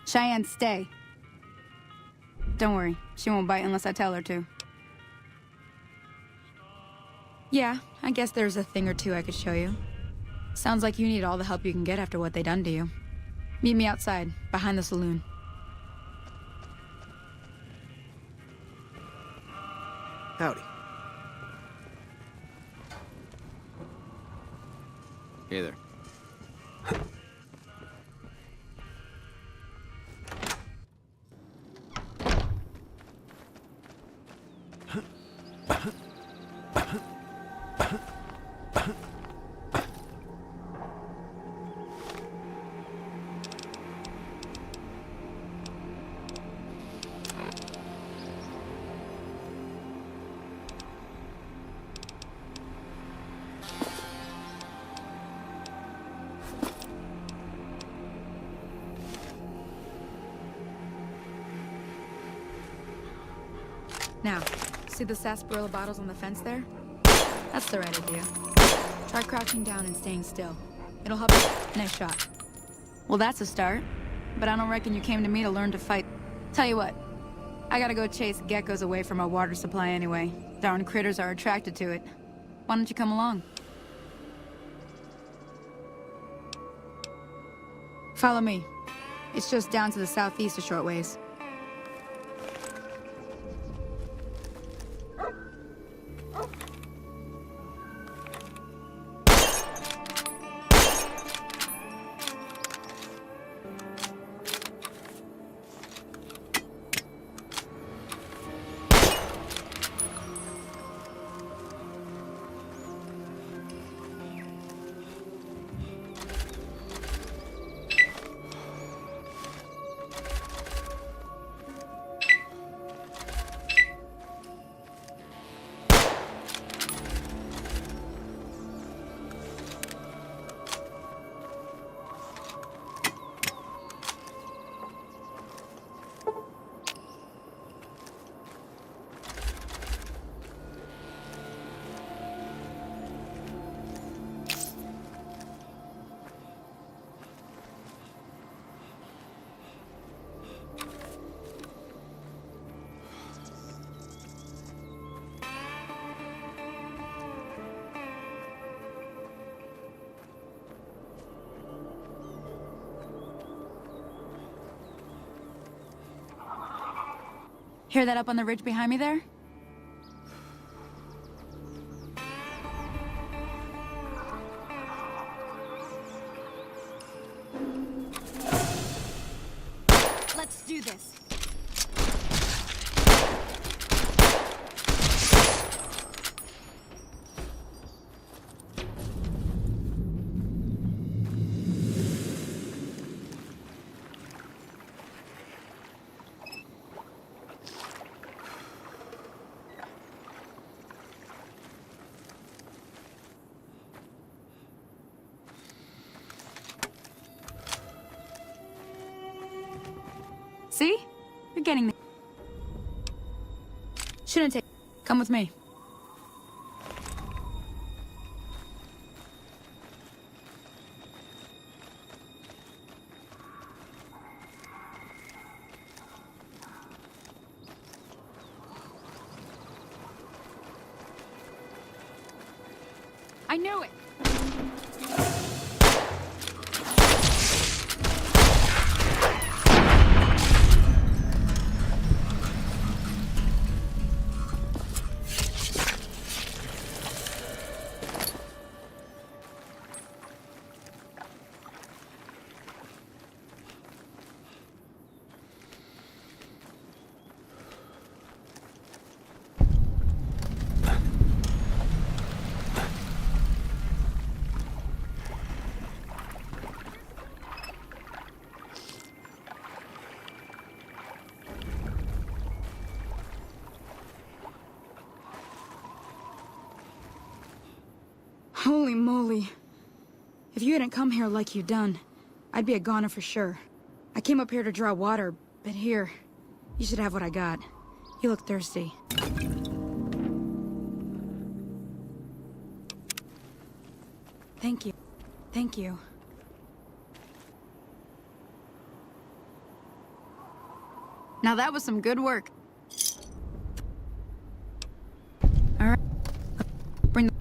Cheyenne, stay. Don't worry, she won't bite unless I tell her to. Yeah, I guess there's a thing or two I could show you. Sounds like you need all the help you can get after what they done to you. Meet me outside, behind the saloon. Howdy. Hey there. Now, see the sarsaparilla bottles on the fence there? That's the right idea. Try crouching down and staying still. It'll help you. Nice shot. Well, that's a start. But I don't reckon you came to me to learn to fight. Tell you what, I gotta go chase geckos away from our water supply anyway. Darn critters are attracted to it. Why don't you come along? Follow me. It's just down to the southeast a short ways. Hear that up on the ridge behind me there? Let's do this. See? You're getting there. Shouldn't take... Come with me. I knew it! Holy moly. If you hadn't come here like you done, I'd be a goner for sure. I came up here to draw water, but here, you should have what I got. You look thirsty. Thank you. Thank you. Now that was some good work. All right. Bring the...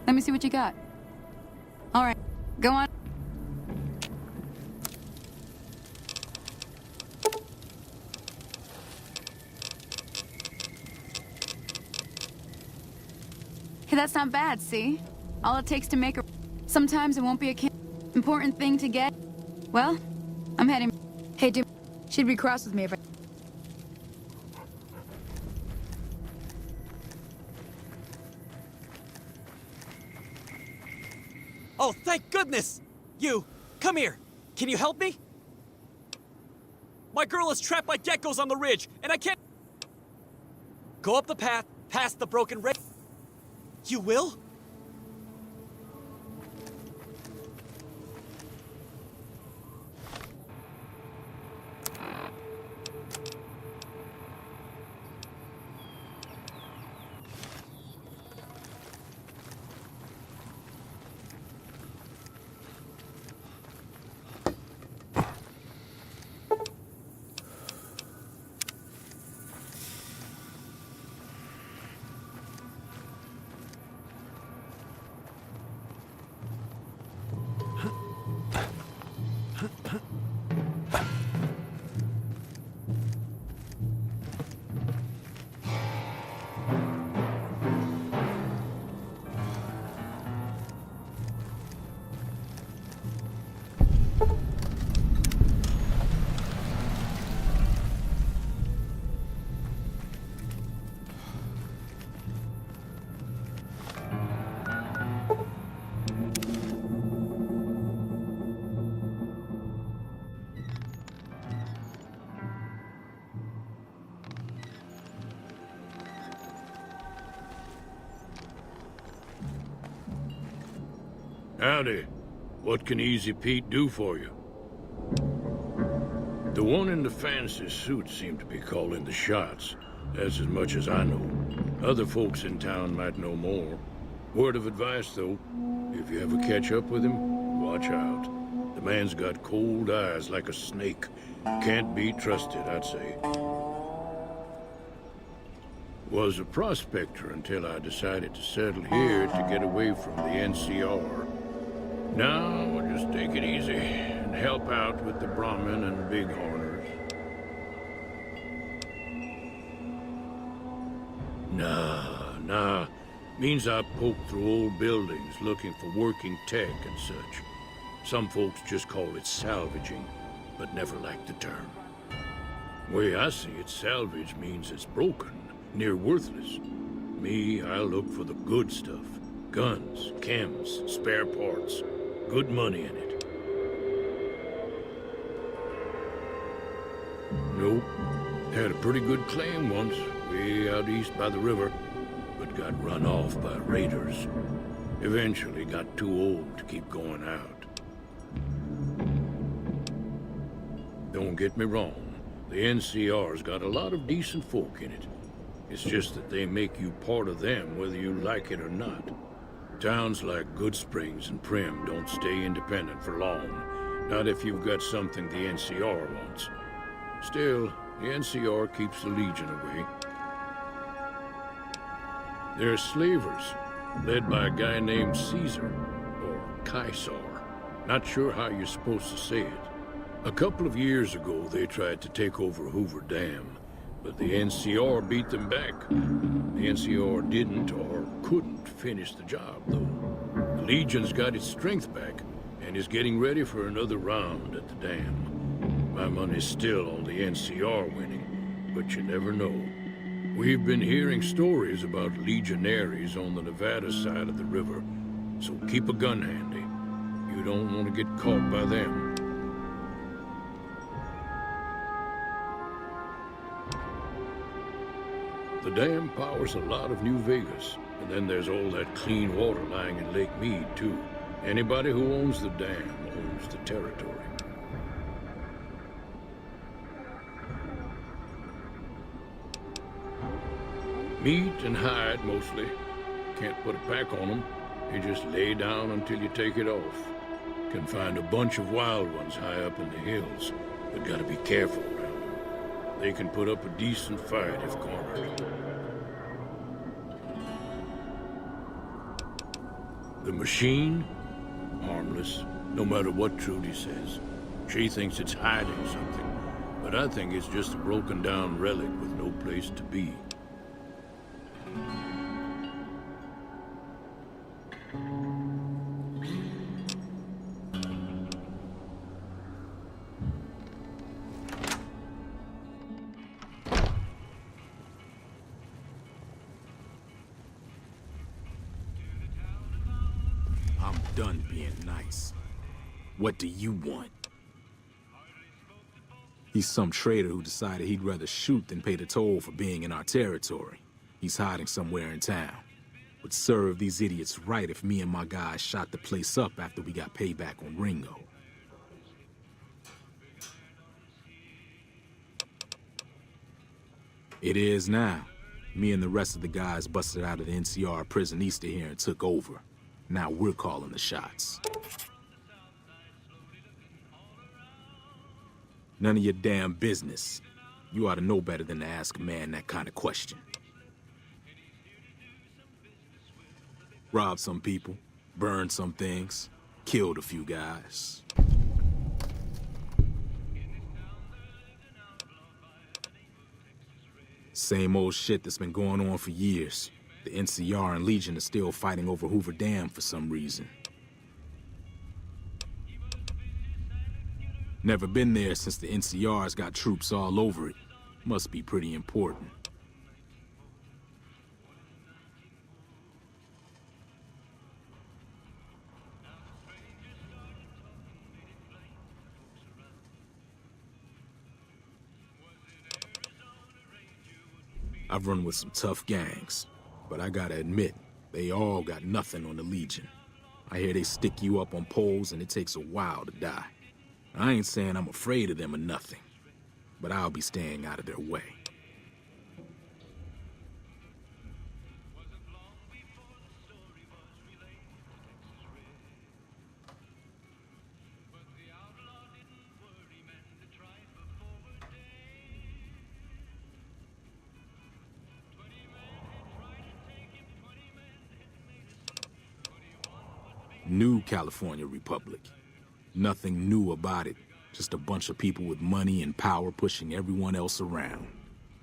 Let me see what you got. All right, go on. Hey, that's not bad, see? All it takes to make a... Sometimes it won't be a important thing to get. Well, I'm heading... Hey, Jim, she'd be cross with me if I... Oh, thank goodness! You, come here. Can you help me? My girl is trapped by geckos on the ridge, and I can't... Go up the path, past the broken rail. You will? Howdy. What can Easy Pete do for you? The one in the fancy suit seemed to be calling the shots. That's as much as I know. Other folks in town might know more. Word of advice, though. If you ever catch up with him, watch out. The man's got cold eyes like a snake. Can't be trusted, I'd say. Was a prospector until I decided to settle here to get away from the NCR. Now, we'll just take it easy and help out with the Brahmin and Bighorners. Nah. Means I poke through old buildings looking for working tech and such. Some folks just call it salvaging, but never liked the term. Way I see it, salvage means it's broken, near worthless. Me, I look for the good stuff. Guns, chems, spare parts. Good money in it. Nope. Had a pretty good claim once, way out east by the river, but got run off by raiders. Eventually got too old to keep going out. Don't get me wrong, the NCR's got a lot of decent folk in it. It's just that they make you part of them whether you like it or not. Towns like Goodsprings and Primm don't stay independent for long. Not if you've got something the NCR wants. Still, the NCR keeps the Legion away. They're slavers, led by a guy named Caesar, or Caesar. Not sure how you're supposed to say it. A couple of years ago, they tried to take over Hoover Dam, but the NCR beat them back. The NCR didn't or couldn't finish the job, though. The Legion's got its strength back and is getting ready for another round at the dam. My money's still on the NCR winning, but you never know. We've been hearing stories about legionaries on the Nevada side of the river, so keep a gun handy. You don't want to get caught by them. The dam powers a lot of New Vegas, and then there's all that clean water lying in Lake Mead, too. Anybody who owns the dam owns the territory. Meat and hide, mostly. Can't put a pack on them. You just lay down until you take it off. Can find a bunch of wild ones high up in the hills, but gotta be careful around them. They can put up a decent fight if cornered. The machine? Harmless, no matter what Trudy says. She thinks it's hiding something, but I think it's just a broken down relic with no place to be. I'm done being nice. What do you want? He's some traitor who decided he'd rather shoot than pay the toll for being in our territory. He's hiding somewhere in town. Would serve these idiots right if me and my guys shot the place up after we got payback on Ringo. It is now. Me and the rest of the guys busted out of the NCR prison east of here and took over. Now we're calling the shots. None of your damn business. You ought to know better than to ask a man that kind of question. Robbed some people, burned some things, killed a few guys. Same old shit that's been going on for years. The NCR and Legion are still fighting over Hoover Dam for some reason. Never been there since the NCR's got troops all over it. Must be pretty important. I've run with some tough gangs, but I gotta admit, they all got nothing on the Legion. I hear they stick you up on poles and it takes a while to die. I ain't saying I'm afraid of them or nothing, but I'll be staying out of their way. New California Republic. Nothing new about it. Just a bunch of people with money and power pushing everyone else around.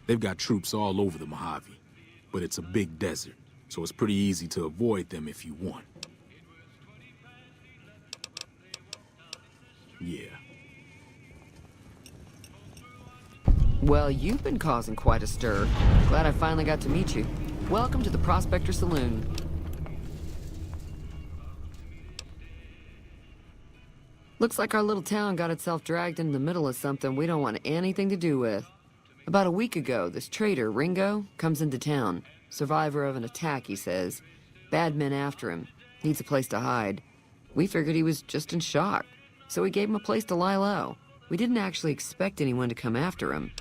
They've got troops all over the Mojave, but it's a big desert, so it's pretty easy to avoid them if you want. Yeah. Well, you've been causing quite a stir. Glad I finally got to meet you. Welcome to the Prospector Saloon. Looks like our little town got itself dragged into the middle of something we don't want anything to do with. About a week ago, this traitor, Ringo, comes into town. Survivor of an attack, he says. Bad men after him. Needs a place to hide. We figured he was just in shock, so we gave him a place to lie low. We didn't actually expect anyone to come after him.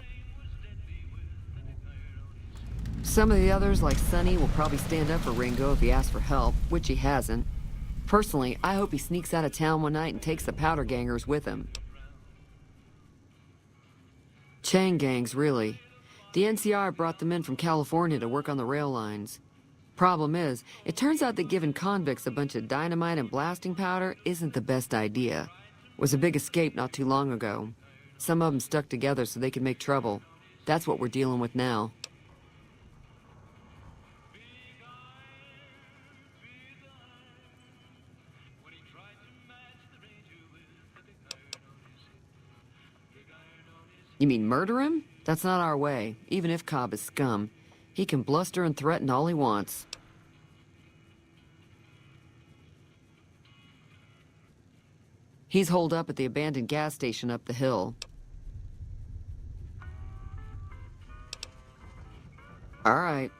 Some of the others, like Sonny, will probably stand up for Ringo if he asks for help, which he hasn't. Personally, I hope he sneaks out of town one night and takes the powder gangers with him. Chain gangs, really. The NCR brought them in from California to work on the rail lines. Problem is, it turns out that giving convicts a bunch of dynamite and blasting powder isn't the best idea. It was a big escape not too long ago. Some of them stuck together so they could make trouble. That's what we're dealing with now. You mean murder him? That's not our way, even if Cobb is scum. He can bluster and threaten all he wants. He's holed up at the abandoned gas station up the hill. All right.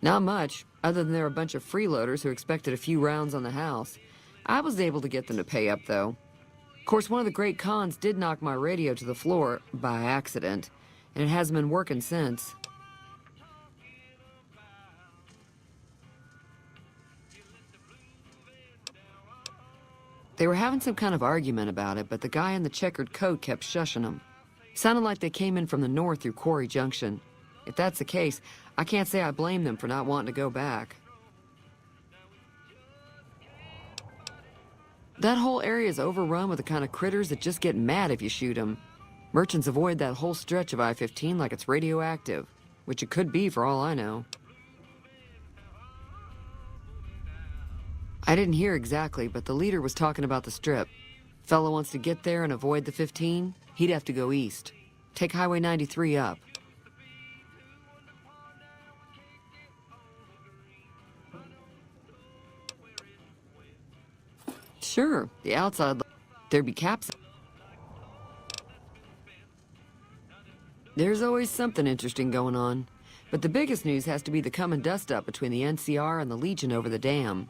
Not much, other than they're a bunch of freeloaders who expected a few rounds on the house. I was able to get them to pay up, though. Of course, one of the great cons did knock my radio to the floor, by accident, and it hasn't been working since. They were having some kind of argument about it, but the guy in the checkered coat kept shushing them. Sounded like they came in from the north through Quarry Junction. If that's the case, I can't say I blame them for not wanting to go back. That whole area is overrun with the kind of critters that just get mad if you shoot them. Merchants avoid that whole stretch of I-15 like it's radioactive, which it could be for all I know. I didn't hear exactly, but the leader was talking about the Strip. Fellow wants to get there and avoid the 15, he'd have to go east. Take Highway 93 up. Sure, the outside, there'd be caps. There's always something interesting going on. But the biggest news has to be the come and dust up between the NCR and the Legion over the dam.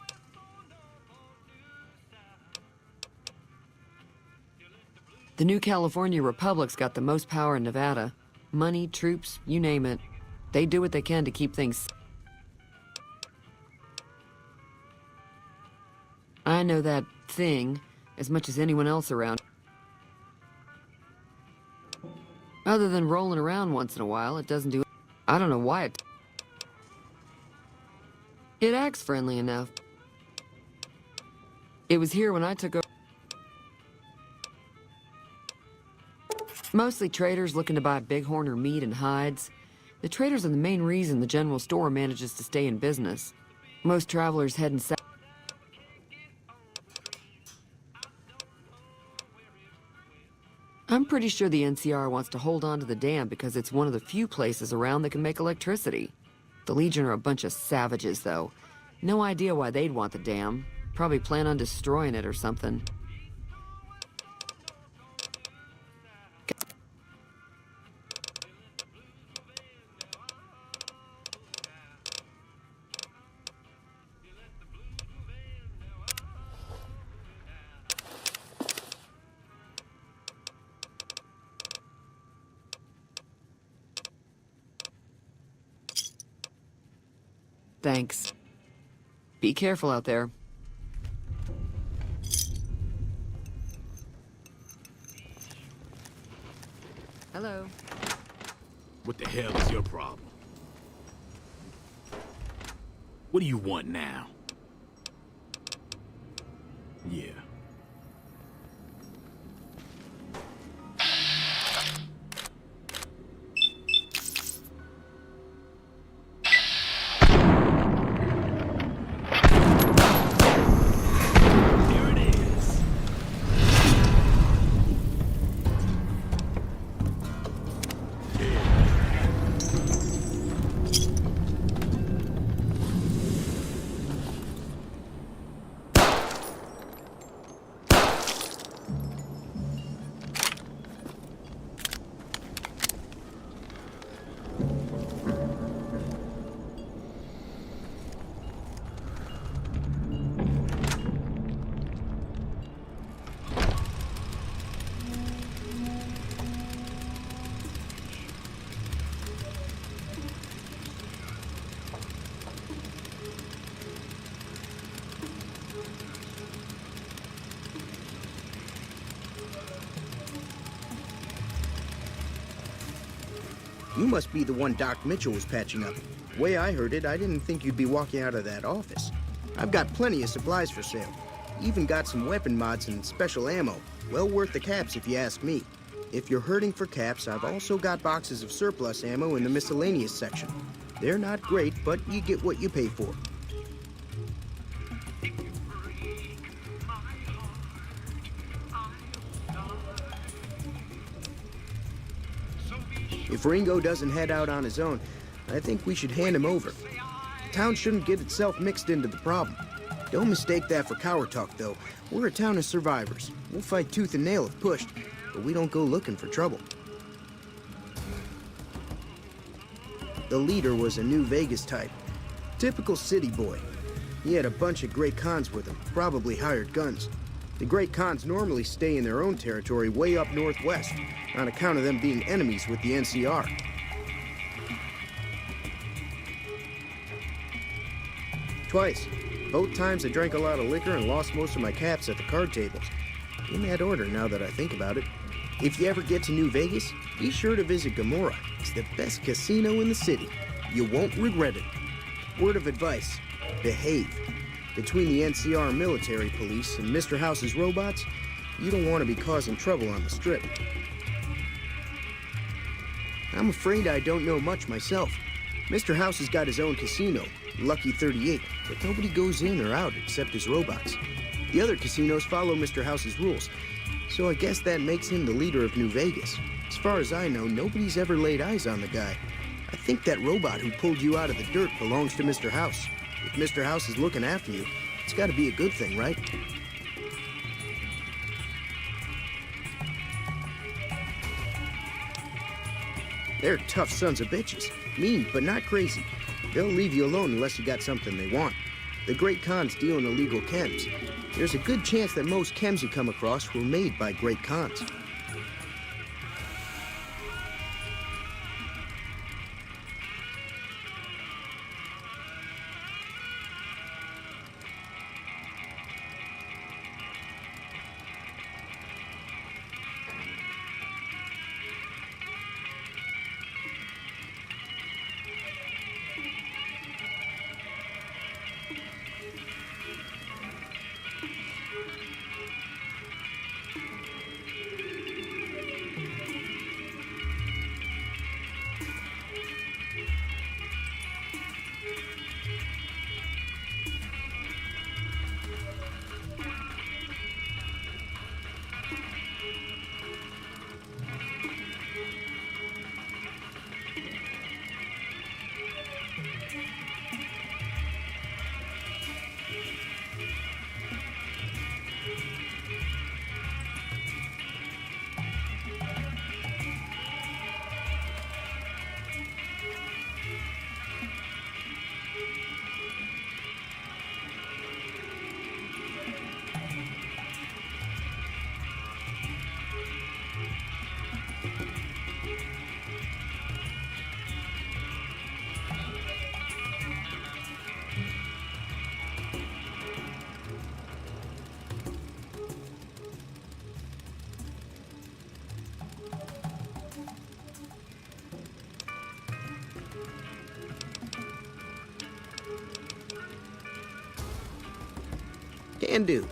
The new California Republic's got the most power in Nevada. Money, troops, you name it. They do what they can to keep things... I know that thing as much as anyone else around. Other than rolling around once in a while, it doesn't do... I don't know why it... It acts friendly enough. It was here when I took over. Mostly traders looking to buy bighorn or meat and hides. The traders are the main reason the general store manages to stay in business. Most travelers heading south. I'm pretty sure the NCR wants to hold on to the dam because it's one of the few places around that can make electricity. The Legion are a bunch of savages, though. No idea why they'd want the dam. Probably plan on destroying it or something. Thanks. Be careful out there. Hello. What the hell is your problem? What do you want now? Yeah. You must be the one Doc Mitchell was patching up. The way I heard it, I didn't think you'd be walking out of that office. I've got plenty of supplies for sale. Even got some weapon mods and special ammo. Well worth the caps if you ask me. If you're hurting for caps, I've also got boxes of surplus ammo in the miscellaneous section. They're not great, but you get what you pay for. If Ringo doesn't head out on his own, I think we should hand him over. Town shouldn't get itself mixed into the problem. Don't mistake that for coward talk, though. We're a town of survivors. We'll fight tooth and nail if pushed, but we don't go looking for trouble. The leader was a New Vegas type. Typical city boy. He had a bunch of Great Khans with him, probably hired guns. The Great Khans normally stay in their own territory way up northwest, on account of them being enemies with the NCR. Twice. Both times I drank a lot of liquor and lost most of my caps at the card tables. In that order, now that I think about it. If you ever get to New Vegas, be sure to visit Gomorrah. It's the best casino in the city. You won't regret it. Word of advice, behave. Between the NCR military police and Mr. House's robots, you don't want to be causing trouble on the Strip. I'm afraid I don't know much myself. Mr. House has got his own casino, Lucky 38, but nobody goes in or out except his robots. The other casinos follow Mr. House's rules, so I guess that makes him the leader of New Vegas. As far as I know, nobody's ever laid eyes on the guy. I think that robot who pulled you out of the dirt belongs to Mr. House. If Mr. House is looking after you, it's got to be a good thing, right? They're tough sons of bitches. Mean, but not crazy. They'll leave you alone unless you got something they want. The Great Khans deal in illegal chems. There's a good chance that most chems you come across were made by Great Khans. Can do.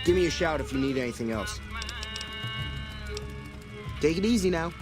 Give me a shout if you need anything else. Take it easy now.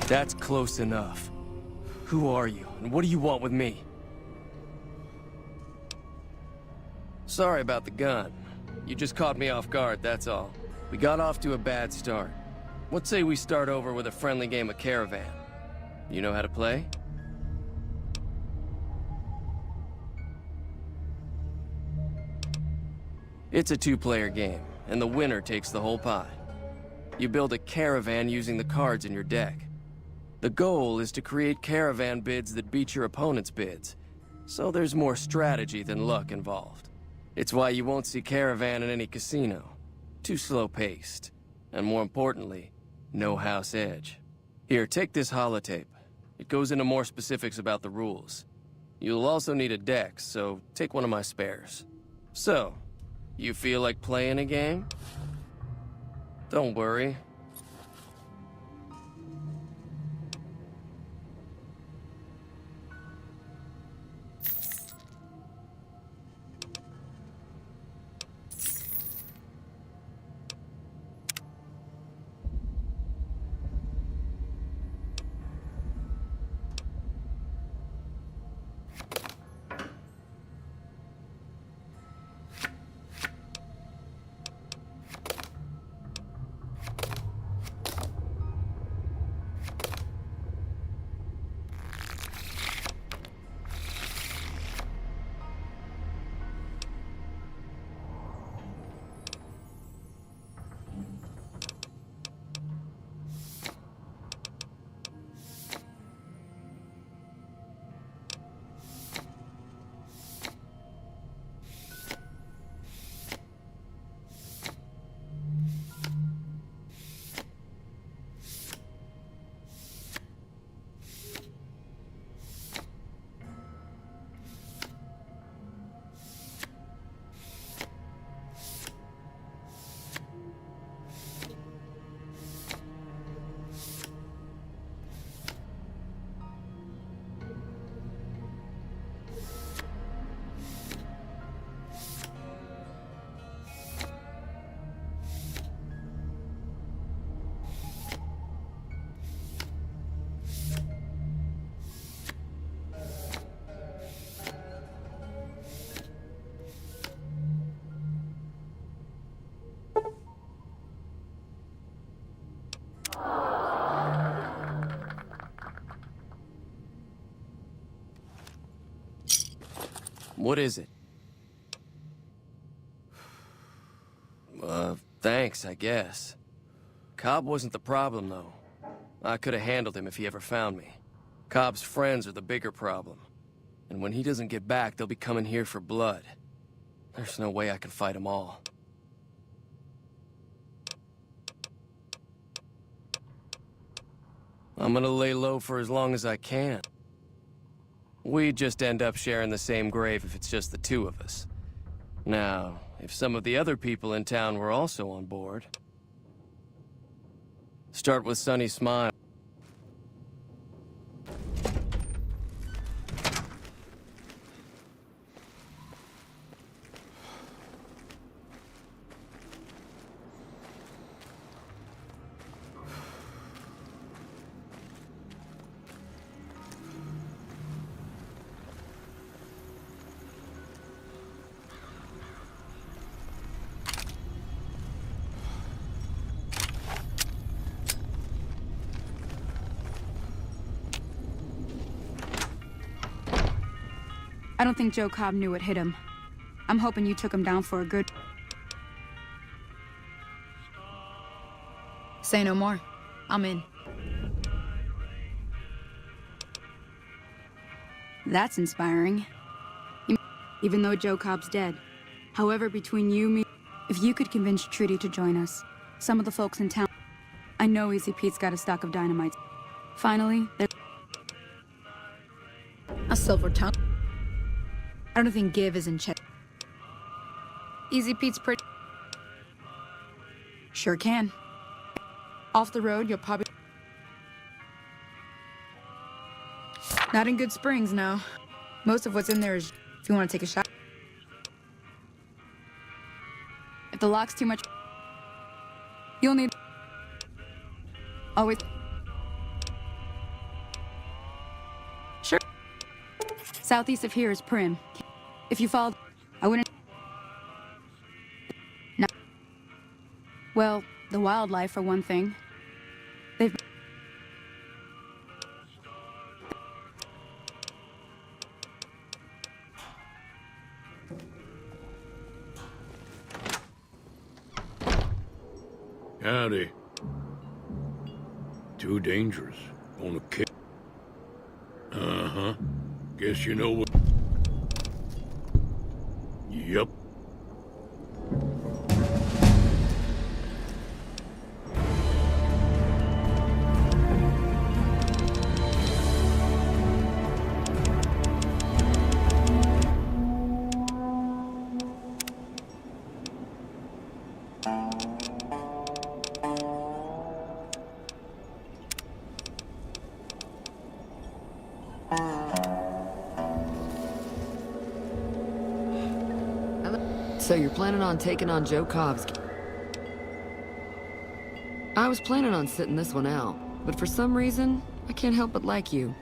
That's close enough. Who are you, and what do you want with me? Sorry about the gun. You just caught me off guard, that's all. We got off to a bad start. Let's say we start over with a friendly game of Caravan. You know how to play? It's a two-player game, and the winner takes the whole pie. You build a caravan using the cards in your deck. The goal is to create caravan bids that beat your opponent's bids, so there's more strategy than luck involved. It's why you won't see caravan in any casino. Too slow-paced, and more importantly, no house edge. Here, take this holotape. It goes into more specifics about the rules. You'll also need a deck, so take one of my spares. So, you feel like playing a game? Don't worry. What is it? Thanks, I guess. Cobb wasn't the problem, though. I could have handled him if he ever found me. Cobb's friends are the bigger problem. And when he doesn't get back, they'll be coming here for blood. There's no way I can fight them all. I'm gonna lay low for as long as I can. We just end up sharing the same grave if it's just the two of us. Now, if some of the other people in town were also on board... Start with Sunny Smile. I don't think Joe Cobb knew what hit him. I'm hoping you took him down for a good... Say no more. I'm in. That's inspiring. Even though Joe Cobb's dead. However, between you, me... If you could convince Trudy to join us, some of the folks in town... I know Easy Pete's got a stock of dynamite. Finally, there's... a silver tongue. I don't think give is in check. Easy Pete's pretty... Sure can. Off the road, you'll probably... Not in Good Springs, no. Most of what's in there is if you want to take a shot. If the lock's too much... You'll need... Always... Southeast of here is Prim. If you follow, I wouldn't. No. Well, the wildlife for one thing. They've. Howdy. Too dangerous. Wanna kill? Uh-huh. Guess you know what... Yup. So you're planning on taking on Joe Cobb's... I was planning on sitting this one out, but for some reason, I can't help but like you.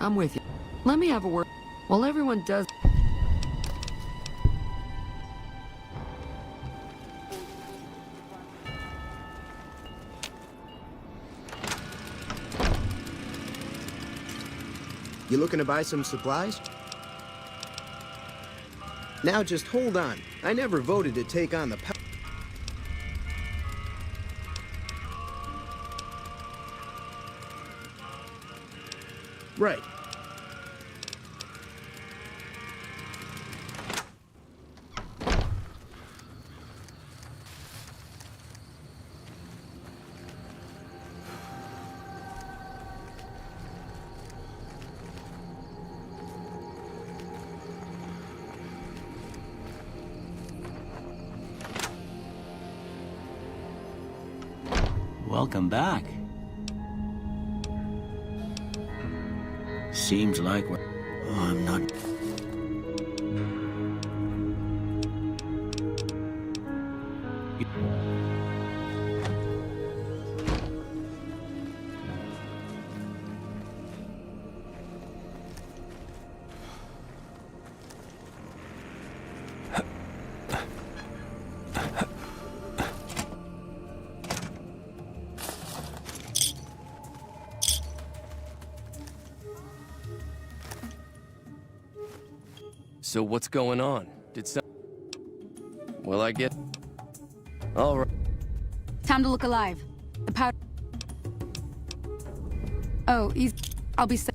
I'm with you. Let me have a word. While everyone does... You looking to buy some supplies? Now just hold on. I never voted to take on the power. Right. Welcome back. Seems like we're... Oh, I'm not... So what's going on? Did some... Will I get... All right. Time to look alive. The powder. Oh, I'll be safe.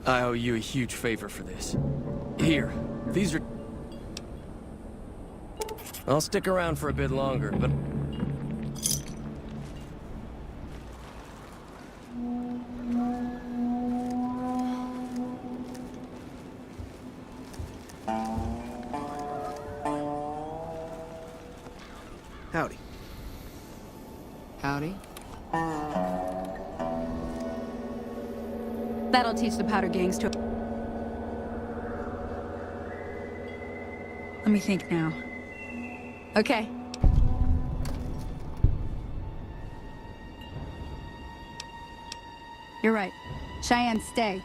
I owe you a huge favor for this. Here, these are... I'll stick around for a bit longer, but... Howdy. Howdy? That'll teach the powder gangs to... Let me think now. Okay. You're right. Cheyenne, stay.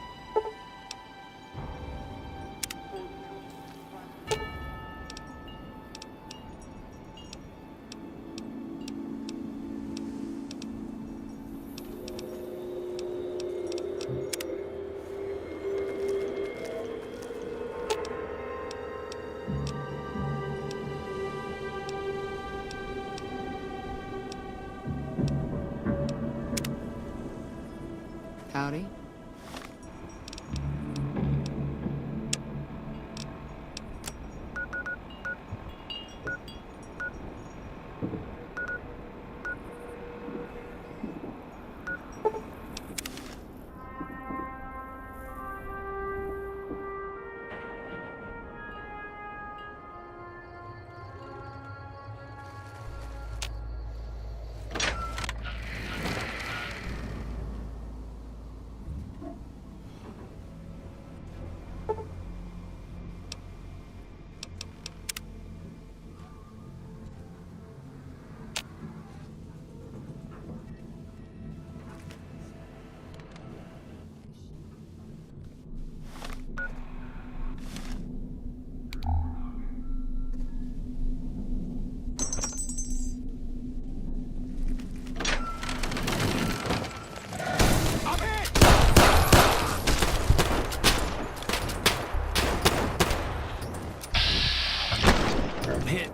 hit.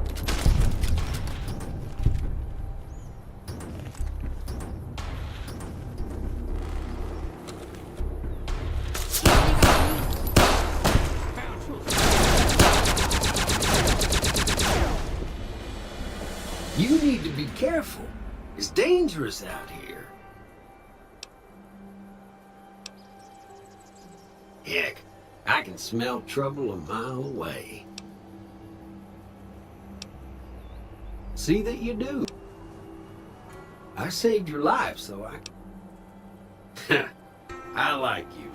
You need to be careful. It's dangerous out here. Heck, I can smell trouble a mile away. See that you do. I saved your life, so I... I like you.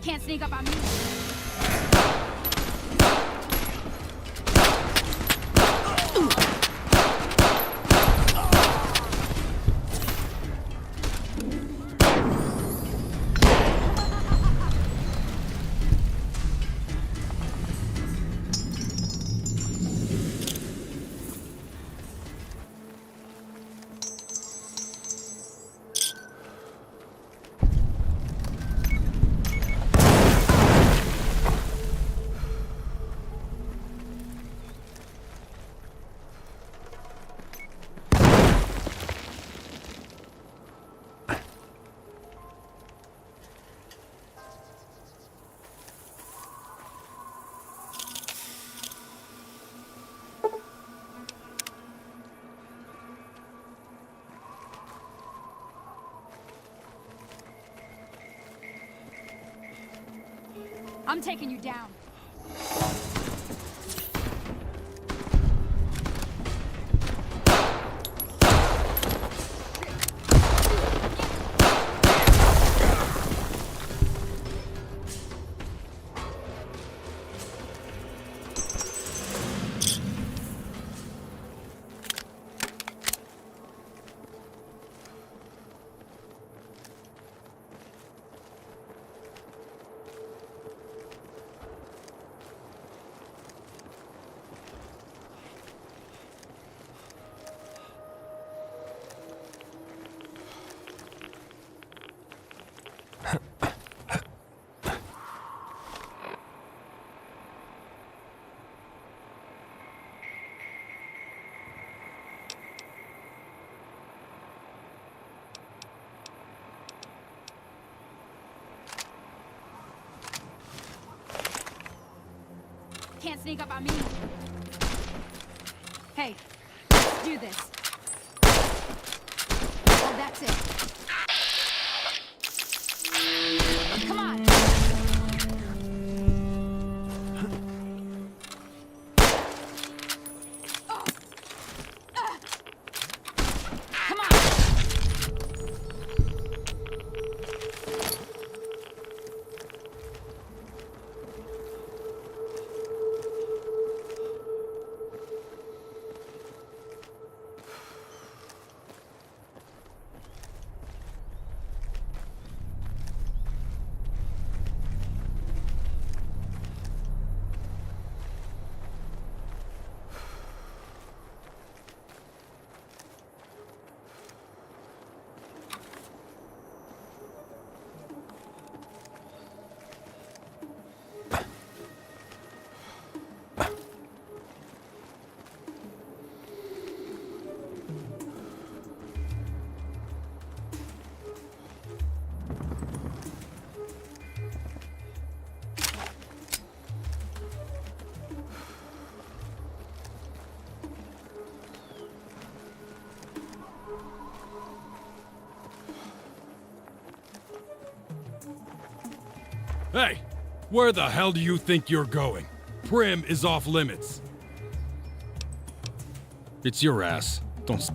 Can't sneak up on me. I'm taking you down. Can't sneak up on me. Hey, let's do this. Oh, that's it. Come on. Oh. Come on. Hey, where the hell do you think you're going? Primm is off limits. It's your ass. Don't...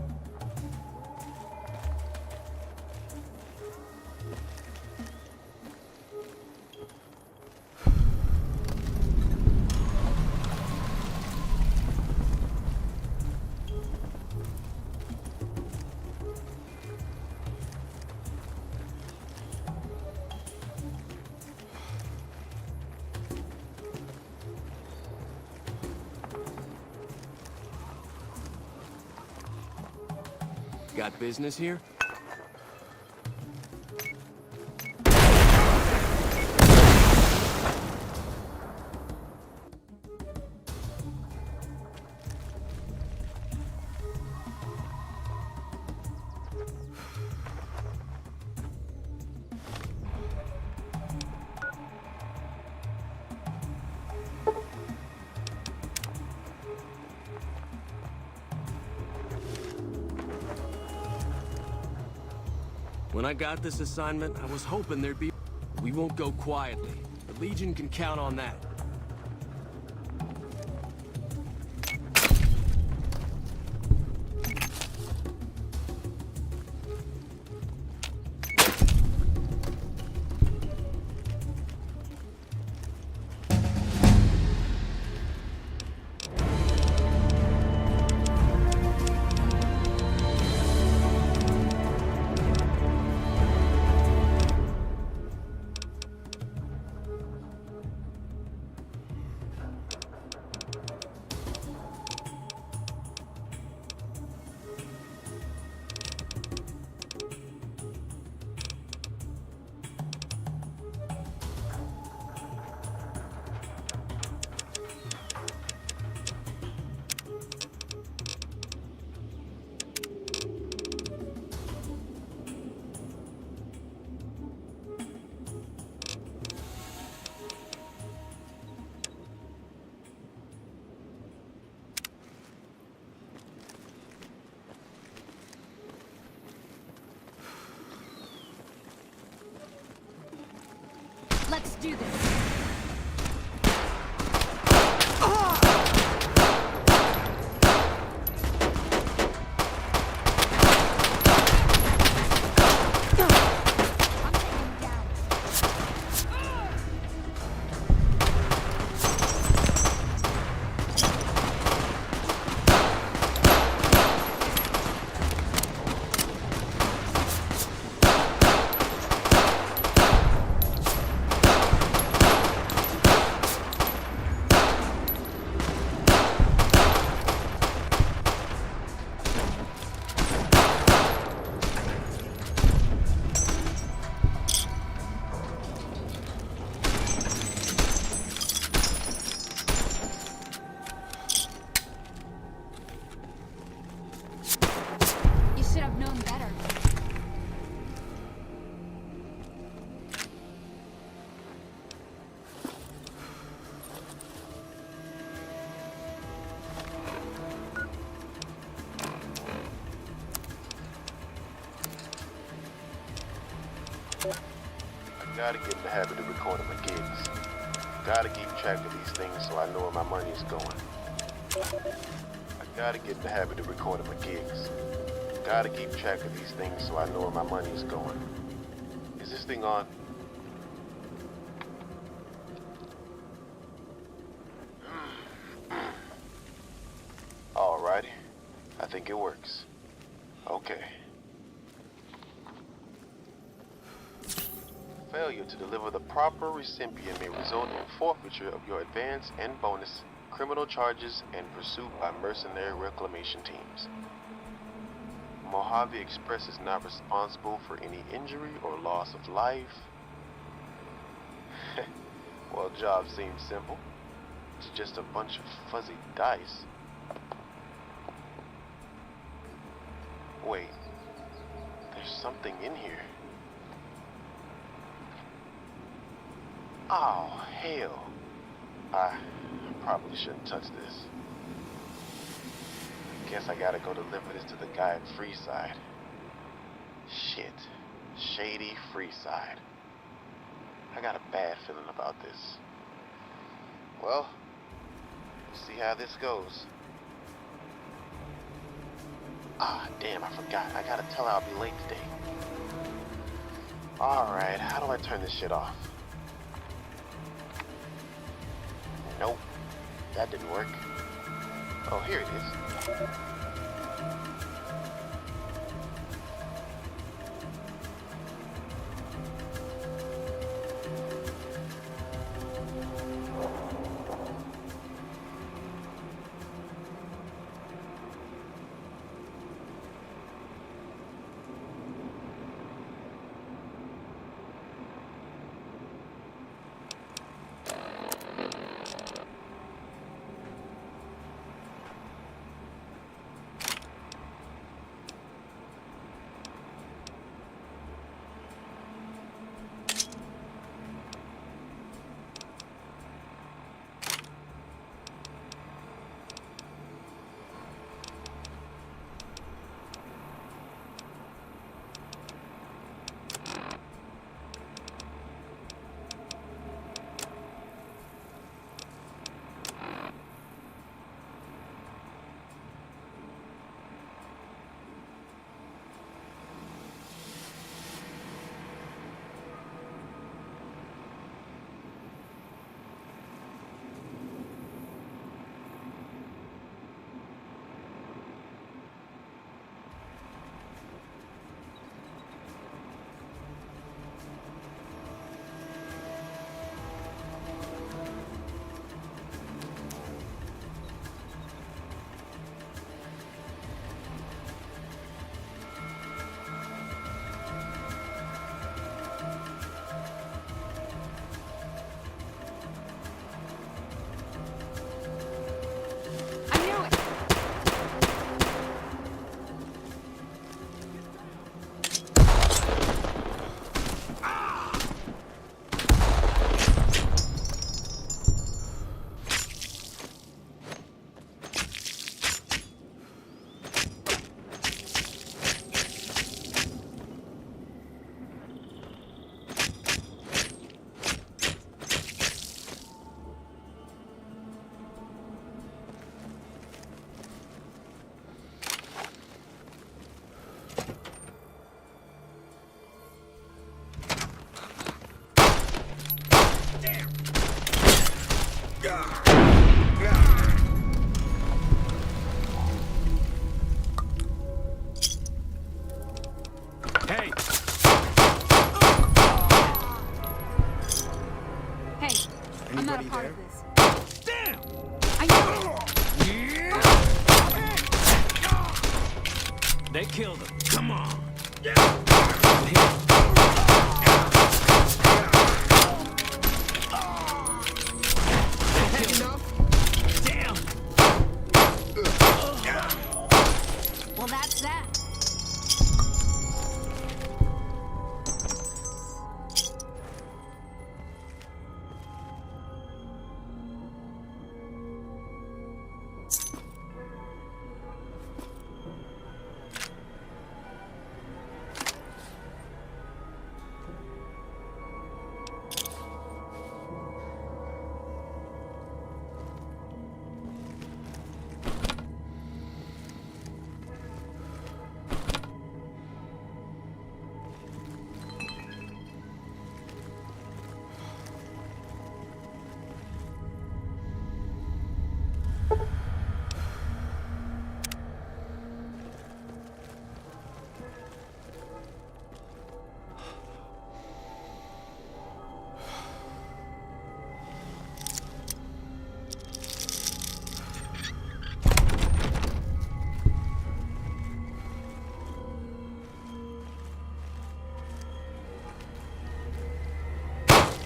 Got business here? When I got this assignment, I was hoping there'd be... We won't go quietly. The Legion can count on that. Let's do this. You should have known better. I gotta get in the habit of recording my gigs. Gotta keep track of these things so I know where my money is going. I gotta get in the habit of recording my gigs. Gotta keep track of these things so I know where my money is going. Is this thing on? Alrighty. I think it works. Okay. Failure to deliver the proper recipient may result in forfeiture of your advance and bonus, criminal charges, and pursuit by mercenary reclamation teams. Mojave Express is not responsible for any injury or loss of life. Well, job seems simple. It's just a bunch of fuzzy dice. Wait, there's something in here. Oh, hell. I probably shouldn't touch this. Guess I gotta go deliver this to the guy at Freeside. Shit. Shady Freeside. I got a bad feeling about this. Well, we'll see how this goes. Ah, damn, I forgot. I gotta tell her I'll be late today. Alright, how do I turn this shit off? Nope, that didn't work. Oh, here it is. Hey! Hey, I'm not a Anybody part there? of this. Damn! I know. They killed him. Come on. Damn! Well, that's that.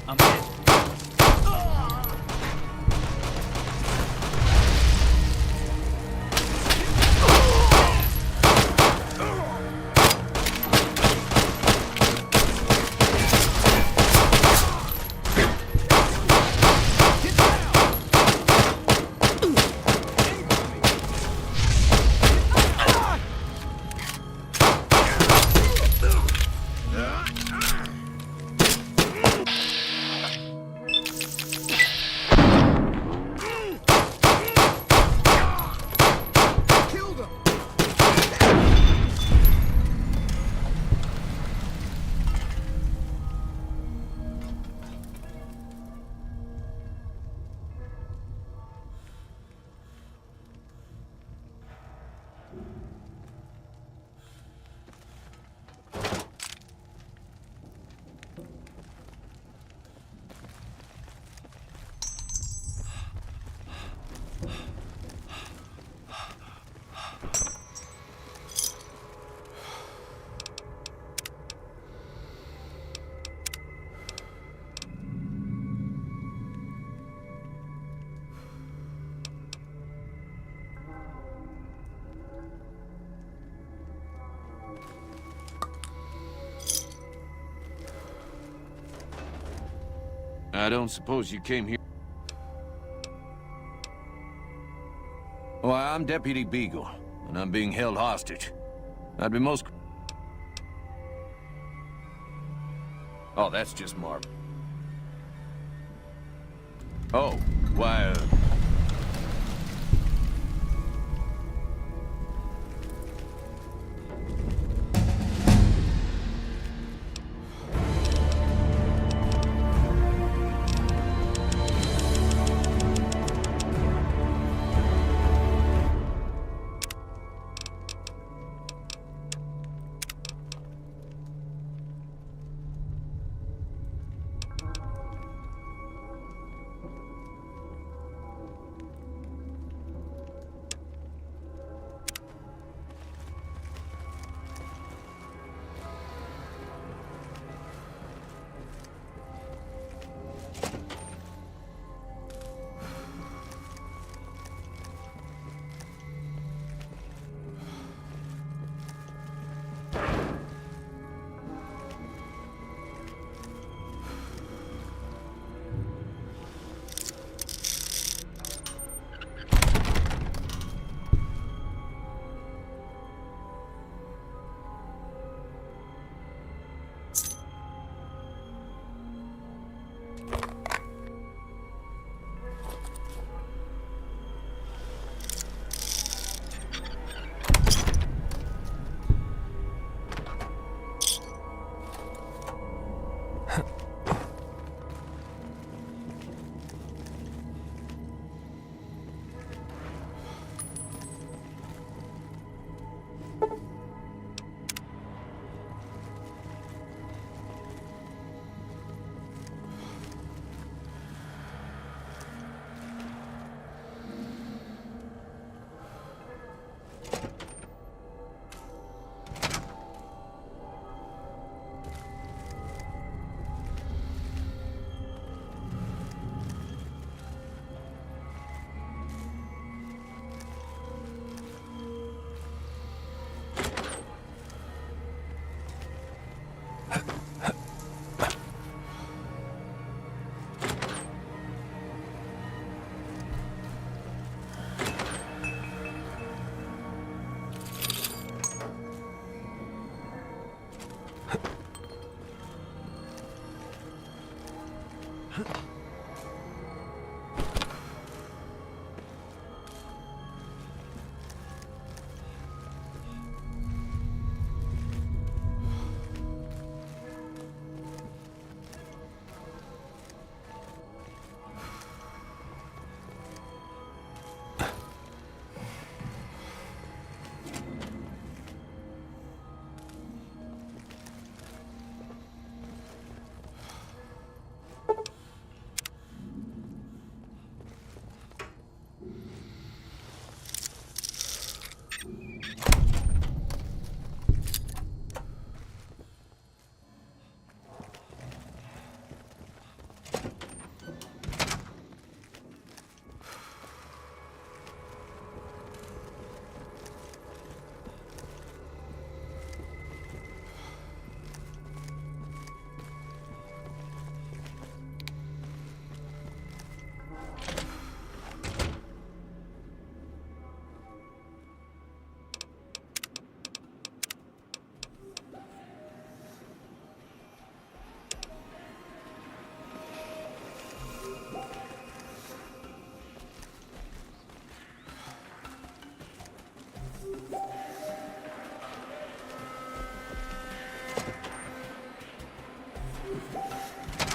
I'm in. I don't suppose you came here... Why, I'm Deputy Beagle, and I'm being held hostage. I'd be most... Oh, that's just Marv. Oh, why,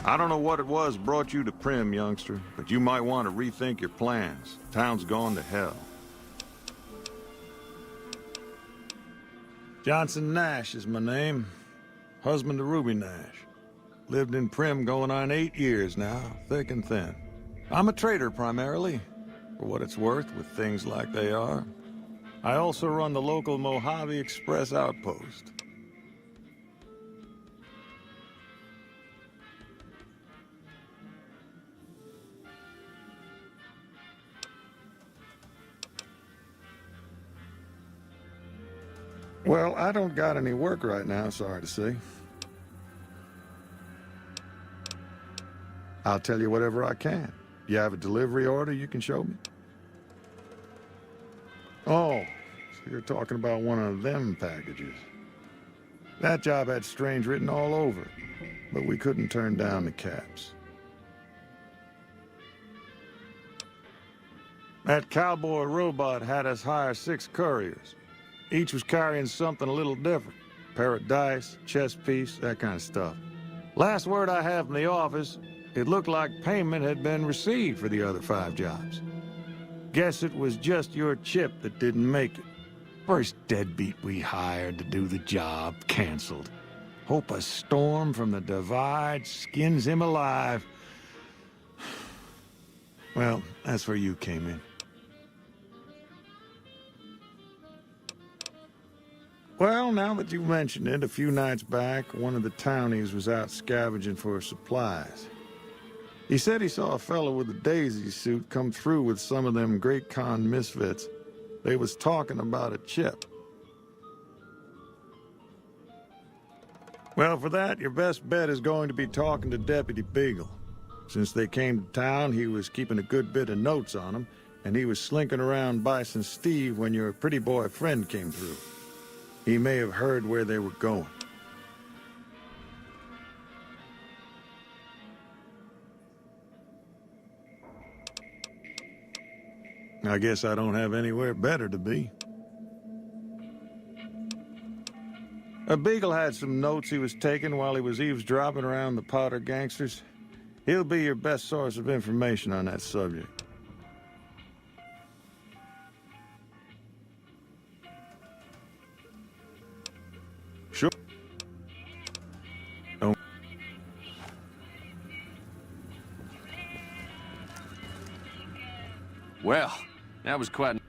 I don't know what it was brought you to Primm, youngster, but you might want to rethink your plans. Town's gone to hell. Johnson Nash is my name. Husband to Ruby Nash. Lived in Primm going on 8 years now, thick and thin. I'm a trader primarily, for what it's worth with things like they are. I also run the local Mojave Express outpost. Well, I don't got any work right now, sorry to say. I'll tell you whatever I can. You have a delivery order you can show me? Oh, so you're talking about one of them packages. That job had Strange written all over it, but we couldn't turn down the caps. That cowboy robot had us hire 6 couriers. Each was carrying something a little different. Pair of dice, chess piece, that kind of stuff. Last word I have from the office, it looked like payment had been received for the other 5 jobs. Guess it was just your chip that didn't make it. First deadbeat we hired to do the job canceled. Hope a storm from the Divide skins him alive. Well, that's where you came in. Well, now that you mentioned it, a few nights back, one of the townies was out scavenging for supplies. He said he saw a fellow with a daisy suit come through with some of them Great Con misfits. They was talking about a chip. Well, for that, your best bet is going to be talking to Deputy Beagle. Since they came to town, he was keeping a good bit of notes on them, and he was slinking around Bison Steve when your pretty boy friend came through. He may have heard where they were going. I guess I don't have anywhere better to be. Beagle had some notes he was taking while he was eavesdropping around the Potter gangsters. He'll be your best source of information on that subject. Sure. Don't. Well, that was quite...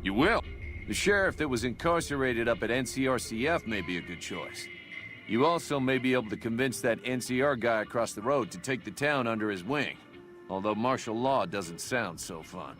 You will. The sheriff that was incarcerated up at NCRCF may be a good choice. You also may be able to convince that NCR guy across the road to take the town under his wing. Although martial law doesn't sound so fun.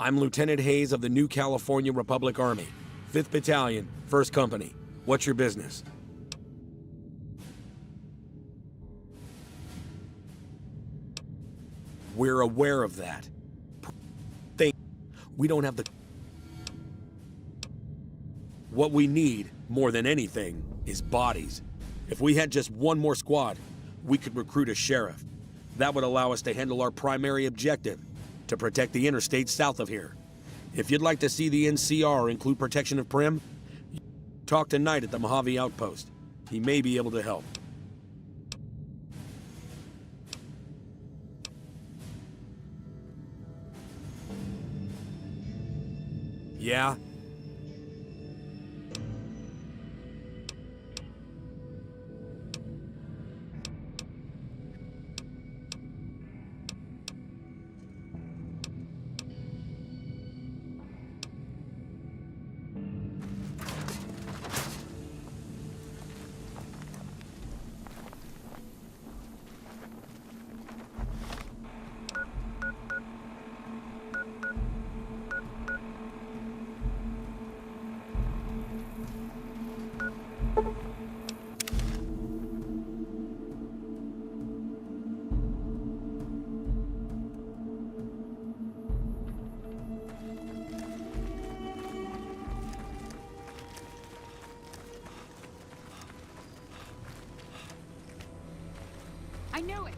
I'm Lieutenant Hayes of the New California Republic Army, 5th Battalion, 1st Company. What's your business? We're aware of that. We don't have the... What we need, more than anything, is bodies. If we had just one more squad, we could recruit a sheriff. That would allow us to handle our primary objective, to protect the interstate south of here. If you'd like to see the NCR include protection of Primm, talk to Knight at the Mojave Outpost. He may be able to help. Yeah? I knew it.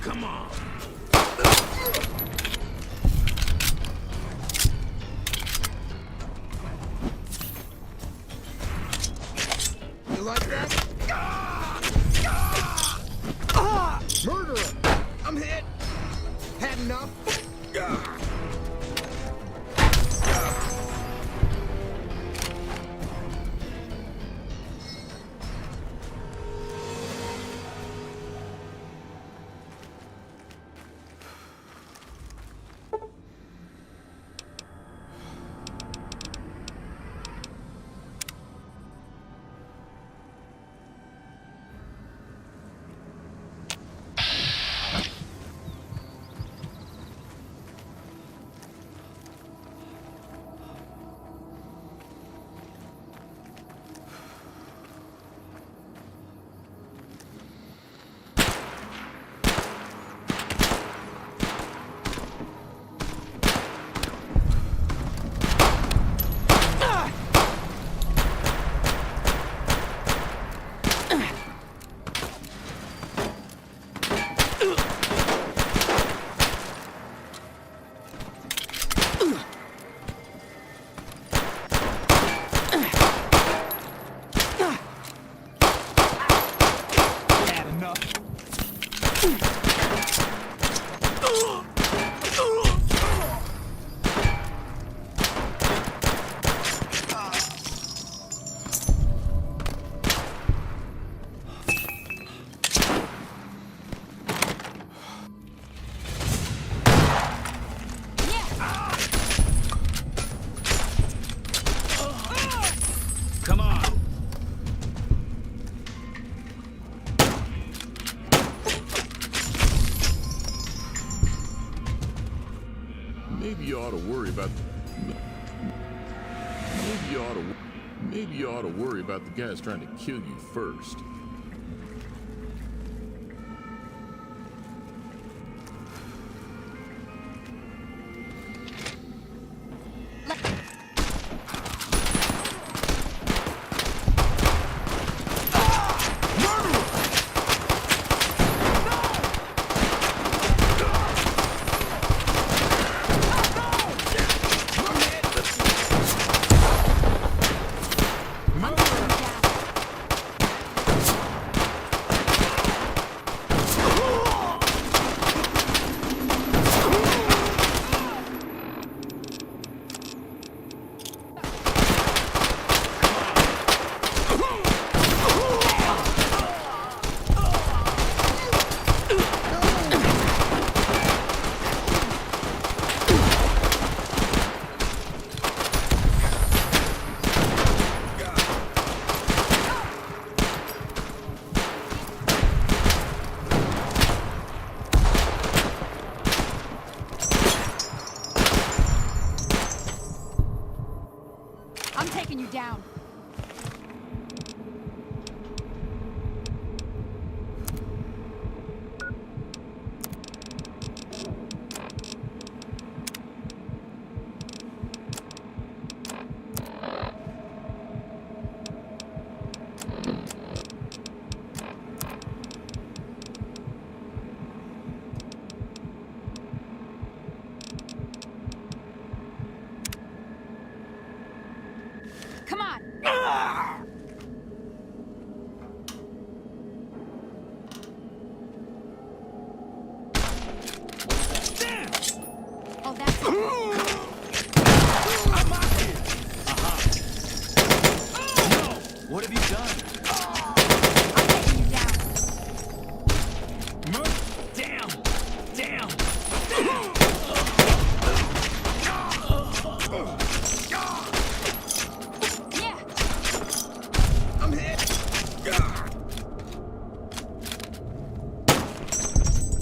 Come on. You like that? Murderer! I'm hit! Had enough? Come on. Maybe you ought to worry about. Maybe you ought to worry about the guys trying to kill you first.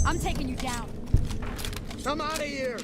I'm taking you down. I'm out of here!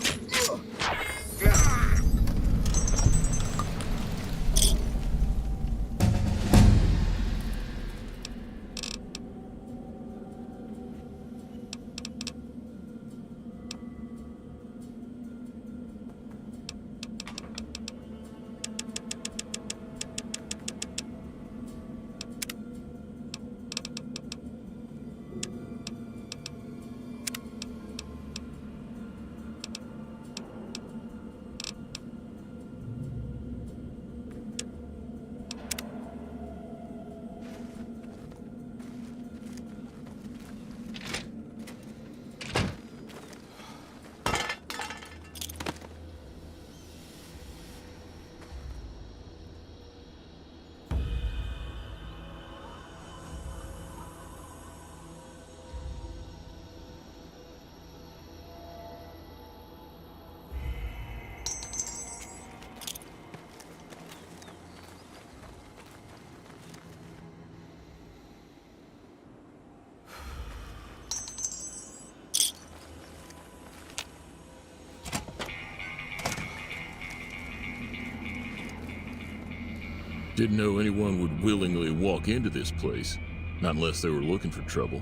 Didn't know anyone would willingly walk into this place, not unless they were looking for trouble.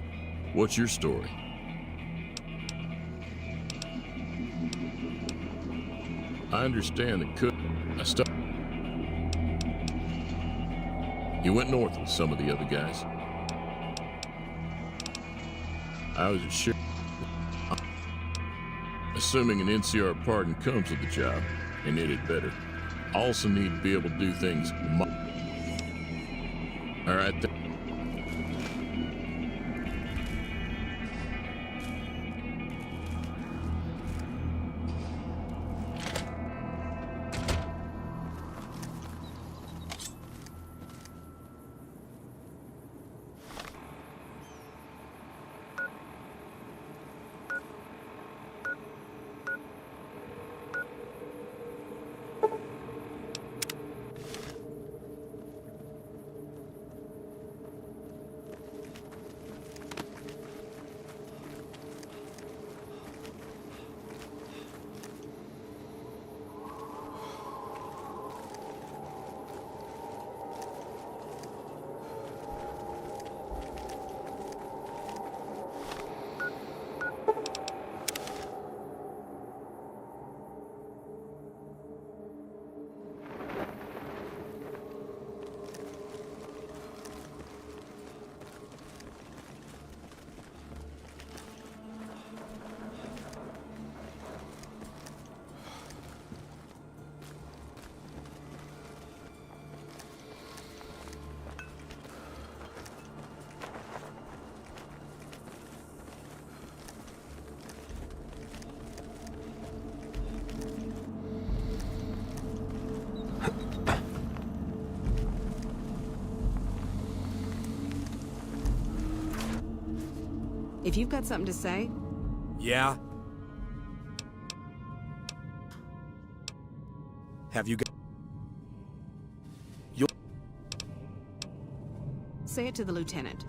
What's your story? I understand that You went north with some of the other guys. I was at Sheriff. Assuming an NCR pardon comes with the job, and it had better. I also need to be able to do things all right, If you've got something to say... Yeah? Have you got... Say it to the lieutenant.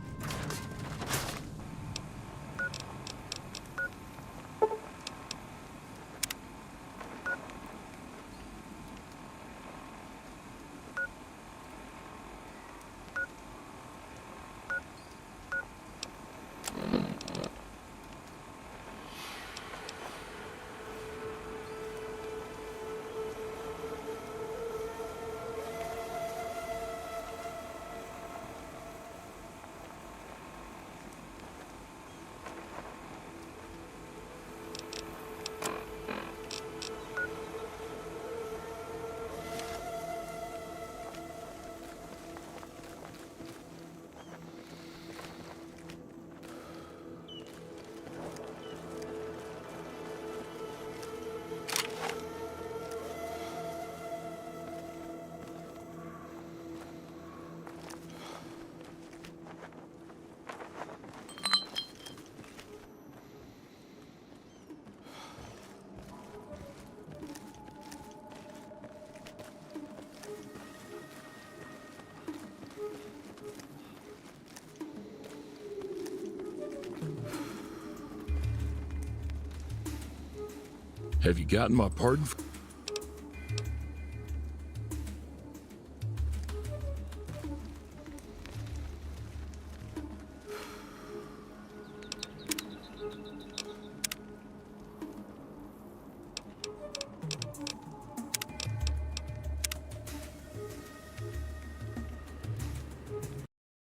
Have you gotten my pardon?